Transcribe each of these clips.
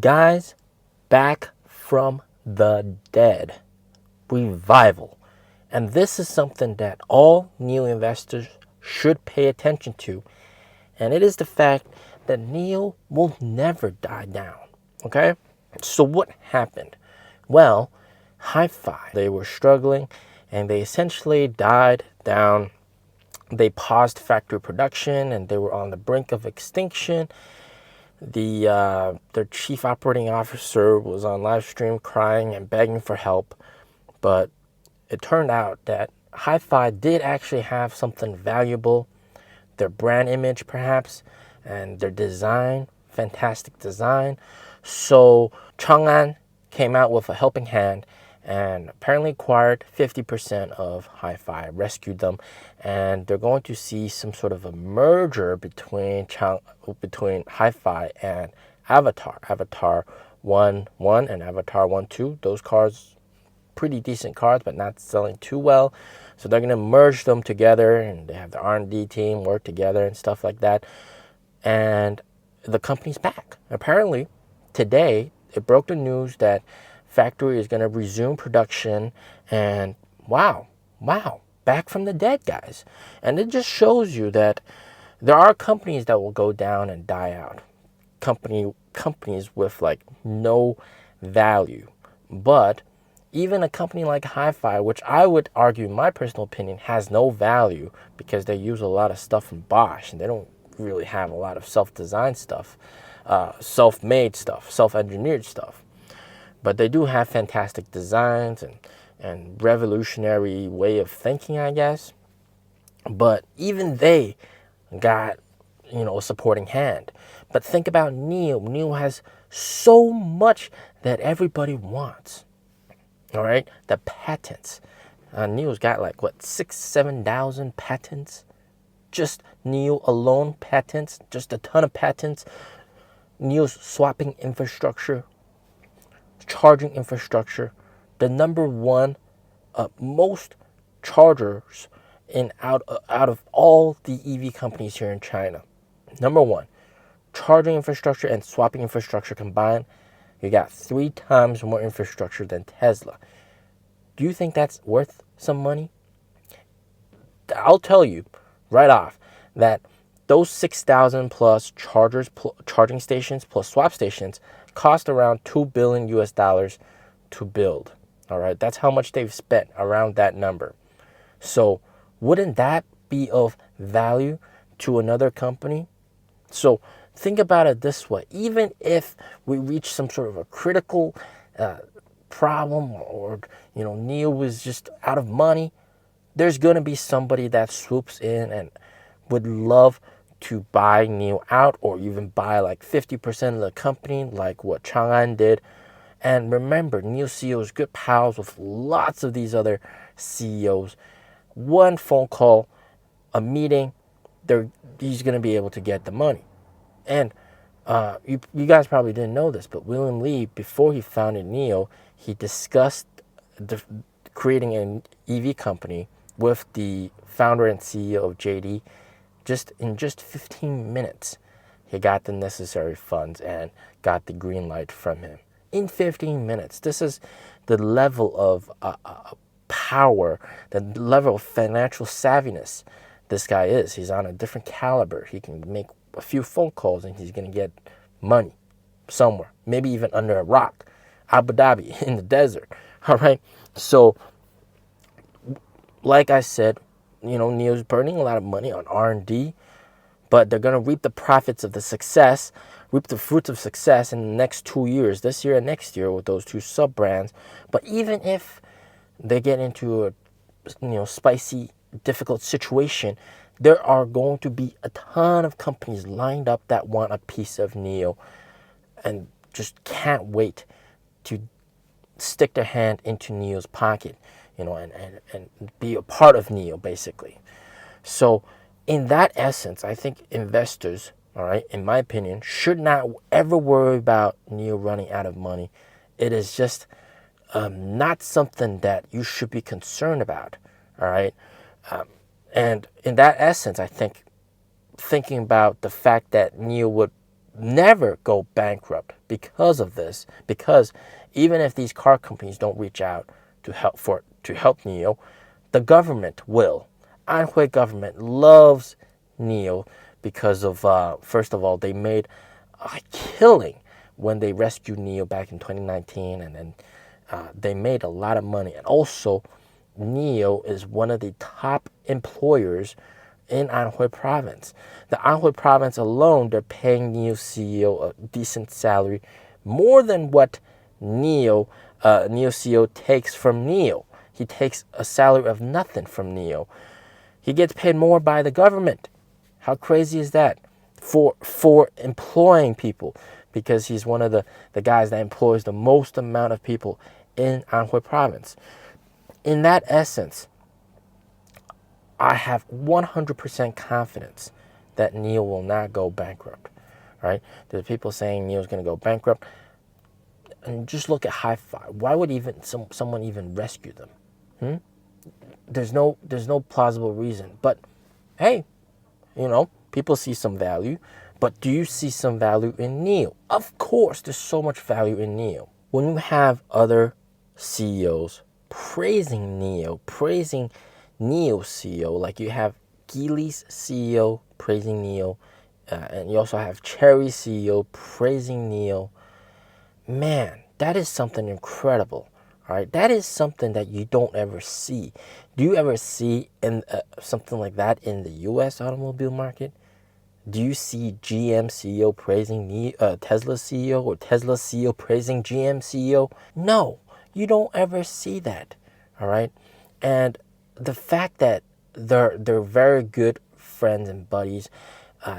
Guys, back from the dead. Revival. And this is something that all new investors should pay attention to. And it is the fact that NEO will never die down. Okay? So what happened? Well, Hi-Fi, they were struggling and they essentially died down. They paused factory production and they were on the brink of extinction. Their chief operating officer was on live stream crying and begging for help, but it turned out that Hi-Fi did actually have something valuable, their brand image perhaps, and their design, fantastic design. So Chang'an came out with a helping hand and apparently acquired 50% of Hi-Fi, rescued them, and they're going to see some sort of a merger between Hi-Fi and Avatar. Avatar 1.1 and Avatar 1.2. Those cards, pretty decent cards, but not selling too well. So they're going to merge them together, and they have the R&D team work together and stuff like that. And the company's back. Apparently, today, it broke the news that factory is going to resume production, and wow, back from the dead, guys. And it just shows you that there are companies that will go down and die out. Companies with like no value. But even a company like Hi-Fi, which I would argue, in my personal opinion, has no value because they use a lot of stuff from Bosch and they don't really have a lot of self-designed stuff, self-made stuff, self-engineered stuff. But they do have fantastic designs and revolutionary way of thinking, I guess. But even they got, a supporting hand. But think about NEO. NEO has so much that everybody wants. All right? The patents. NEO's got 6,000-7,000 patents. Just NEO alone patents. Just a ton of patents. NEO's swapping infrastructure, charging infrastructure, the number one most chargers out of all the EV companies here in China. Number one, charging infrastructure and swapping infrastructure combined, you got 3 times more infrastructure than Tesla. Do you think that's worth some money? I'll tell you right off that those 6,000 plus charging stations plus swap stations cost around $2 billion to build. All right, that's how much they've spent, around that number. So wouldn't that be of value to another company? So think about it this way. Even if we reach some sort of a critical problem, or NEO was just out of money, there's going to be somebody that swoops in and would love to buy NEO out, or even buy 50% of the company, like what Chang'an did. And remember, NEO CEO is good pals with lots of these other CEOs. One phone call, a meeting, he's going to be able to get the money. And you guys probably didn't know this, but William Li, before he founded NEO, he discussed creating an EV company with the founder and CEO of JD. In just 15 minutes, he got the necessary funds and got the green light from him. In 15 minutes. This is the level of power, the level of financial savviness this guy is. He's on a different caliber. He can make a few phone calls and he's going to get money somewhere, maybe even under a rock, Abu Dhabi, in the desert. All right. So, like I said, NEO's burning a lot of money on R&D, but they're going to reap the profits of the success, reap the fruits of success in the next 2 years, this year and next year, with those 2 sub-brands. But even if they get into a spicy, difficult situation, there are going to be a ton of companies lined up that want a piece of NEO and just can't wait to stick their hand into NEO's pocket, and be a part of NEO, basically. So in that essence, I think investors, all right, in my opinion, should not ever worry about NEO running out of money. It is just not something that you should be concerned about, all right? And in that essence, I think thinking about the fact that NEO would never go bankrupt because of this. Because even if these car companies don't reach out to help NIO, the government will. Anhui government loves NIO because of first of all, they made a killing when they rescued NIO back in 2019, and then they made a lot of money. And also, NIO is one of the top employers in Anhui province. The Anhui province alone, they're paying NIO CEO a decent salary, more than what NIO CEO takes from NIO. He takes a salary of nothing from NIO. He gets paid more by the government. How crazy is that? For employing people, because he's one of the guys that employs the most amount of people in Anhui province. In that essence, I have 100% confidence that NIO will not go bankrupt, right? There's people saying NIO is going to go bankrupt. And just look at Hi-Fi. Why would even someone even rescue them? There's no plausible reason. But hey, people see some value. But do you see some value in NIO? Of course, there's so much value in NIO. When you have other CEOs praising NIO CEO, like you have Geely's CEO praising NIO, and you also have Cherry CEO praising NIO. Man, that is something incredible. All right, that is something that you don't ever see. Do you ever see something like that in the U.S. automobile market? Do you see GM CEO praising Tesla CEO, or Tesla CEO praising GM CEO? No, you don't ever see that. All right, and the fact that they're very good friends and buddies,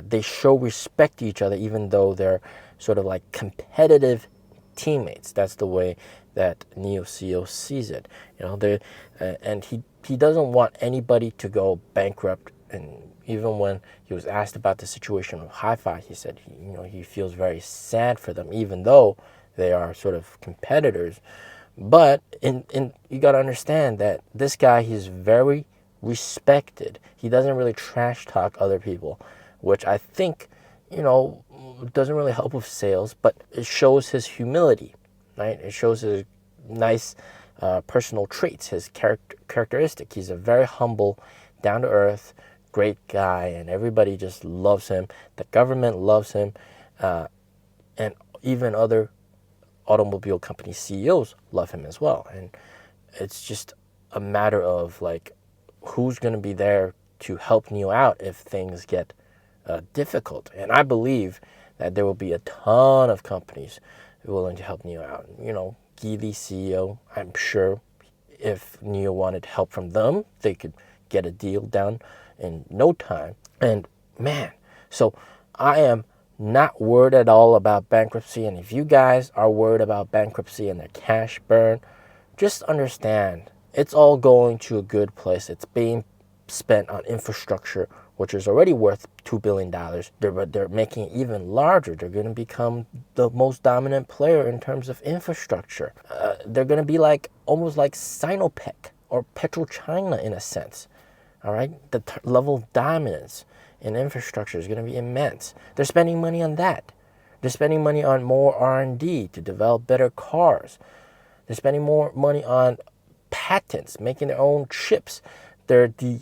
they show respect to each other, even though they're sort of like competitive teammates. That's the way that NIO CEO sees it. And he doesn't want anybody to go bankrupt. And even when he was asked about the situation with Hi-Fi, he said he feels very sad for them, even though they are sort of competitors. But you got to understand that this guy, he's very respected. He doesn't really trash talk other people, which I think doesn't really help with sales, but it shows his humility, right? It shows his nice personal traits, his characteristic. He's a very humble, down-to-earth, great guy, and everybody just loves him. The government loves him, and even other automobile company CEOs love him as well. And it's just a matter of like who's going to be there to help NIO out if things get difficult. And I believe that there will be a ton of companies willing to help NIO out. Geely CEO, I'm sure if NIO wanted help from them, they could get a deal done in no time. And man, so I am not worried at all about bankruptcy. And if you guys are worried about bankruptcy and their cash burn, just understand it's all going to a good place. It's being spent on infrastructure, which is already worth $2 billion. They're making it even larger. They're going to become the most dominant player in terms of infrastructure. They're going to be almost like Sinopec or PetroChina in a sense. All right, the level of dominance in infrastructure is going to be immense. They're spending money on that. They're spending money on more R&D to develop better cars. They're spending more money on patents, making their own chips. They're the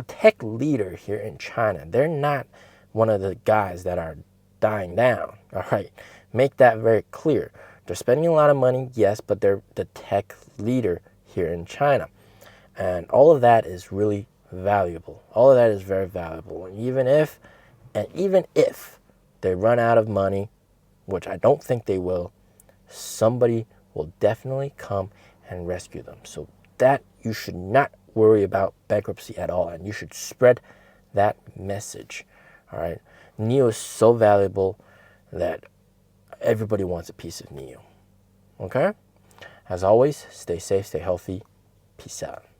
tech leader here in China. They're not one of the guys that are dying down. All right, make that very clear. They're spending a lot of money, yes, but they're the tech leader here in China. And all of that is really valuable. All of that is very valuable. And even if they run out of money, which I don't think they will, somebody will definitely come and rescue them. So that you should not worry about bankruptcy at all, and you should spread that message. All right, NIO is so valuable that everybody wants a piece of NIO. Okay? As always, stay safe, stay healthy. Peace out.